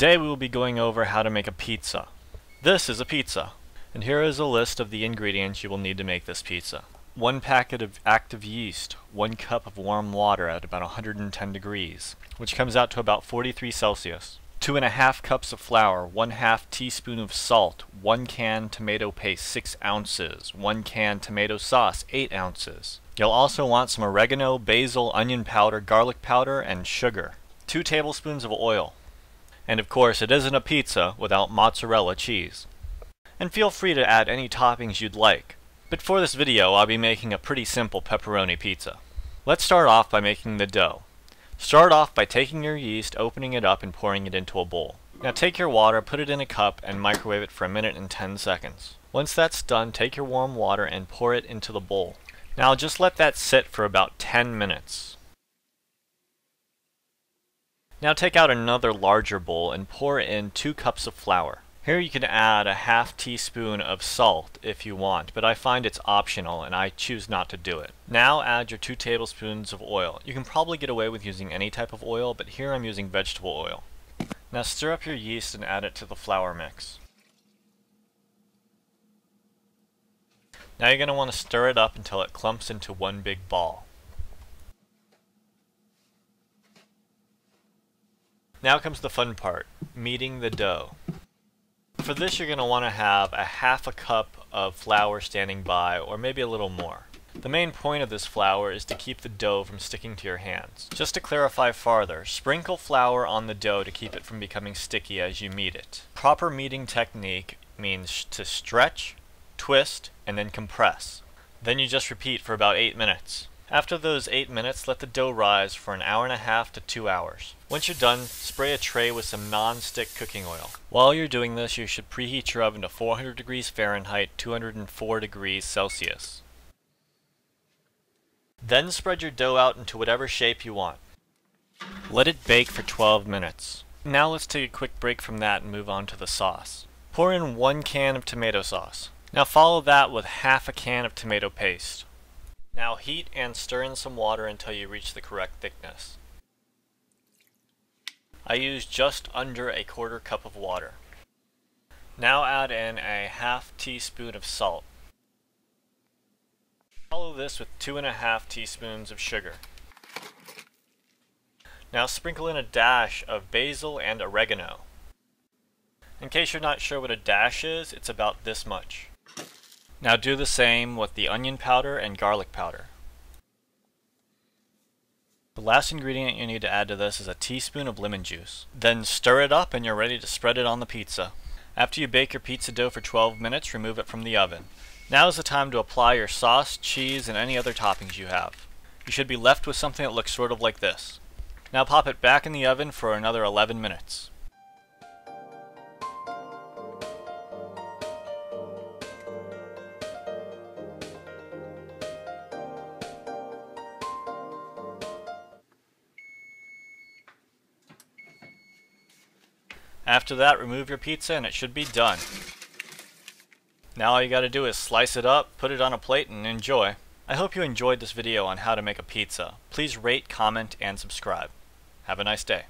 Today we will be going over how to make a pizza. This is a pizza, and here is a list of the ingredients you will need to make this pizza. 1 packet of active yeast, 1 cup of warm water at about 110 degrees, which comes out to about 43 Celsius. 2½ cups of flour, 1/2 teaspoon of salt, 1 can tomato paste 6 ounces, 1 can tomato sauce 8 ounces. You'll also want some oregano, basil, onion powder, garlic powder, and sugar. 2 tablespoons of oil. And of course, it isn't a pizza without mozzarella cheese. And feel free to add any toppings you'd like. But for this video, I'll be making a pretty simple pepperoni pizza. Let's start off by making the dough. Start off by taking your yeast, opening it up, and pouring it into a bowl. Now take your water, put it in a cup, and microwave it for 1 minute and 10 seconds. Once that's done, take your warm water and pour it into the bowl. Now just let that sit for about 10 minutes. Now take out another larger bowl and pour in 2 cups of flour. Here you can add a 1/2 teaspoon of salt if you want, but I find it's optional and I choose not to do it. Now add your 2 tablespoons of oil. You can probably get away with using any type of oil, but here I'm using vegetable oil. Now stir up your yeast and add it to the flour mix. Now you're going to want to stir it up until it clumps into one big ball. Now comes the fun part, kneading the dough. For this you're going to want to have a 1/2 cup of flour standing by, or maybe a little more. The main point of this flour is to keep the dough from sticking to your hands. Just to clarify farther, sprinkle flour on the dough to keep it from becoming sticky as you knead it. Proper kneading technique means to stretch, twist, and then compress. Then you just repeat for about 8 minutes. After those 8 minutes, let the dough rise for 1.5 hours to 2 hours. Once you're done, spray a tray with some non-stick cooking oil. While you're doing this, you should preheat your oven to 400 degrees Fahrenheit, 204 degrees Celsius. Then spread your dough out into whatever shape you want. Let it bake for 12 minutes. Now let's take a quick break from that and move on to the sauce. Pour in 1 can of tomato sauce. Now follow that with 1/2 can of tomato paste. Now heat and stir in some water until you reach the correct thickness. I used just under a 1/4 cup of water. Now add in a 1/2 teaspoon of salt. Follow this with 2½ teaspoons of sugar. Now sprinkle in a dash of basil and oregano. In case you're not sure what a dash is, it's about this much. Now do the same with the onion powder and garlic powder. The last ingredient you need to add to this is a teaspoon of lemon juice. Then stir it up and you're ready to spread it on the pizza. After you bake your pizza dough for 12 minutes, remove it from the oven. Now is the time to apply your sauce, cheese, and any other toppings you have. You should be left with something that looks sort of like this. Now pop it back in the oven for another 11 minutes. After that, remove your pizza and it should be done. Now all you gotta do is slice it up, put it on a plate, and enjoy. I hope you enjoyed this video on how to make a pizza. Please rate, comment, and subscribe. Have a nice day.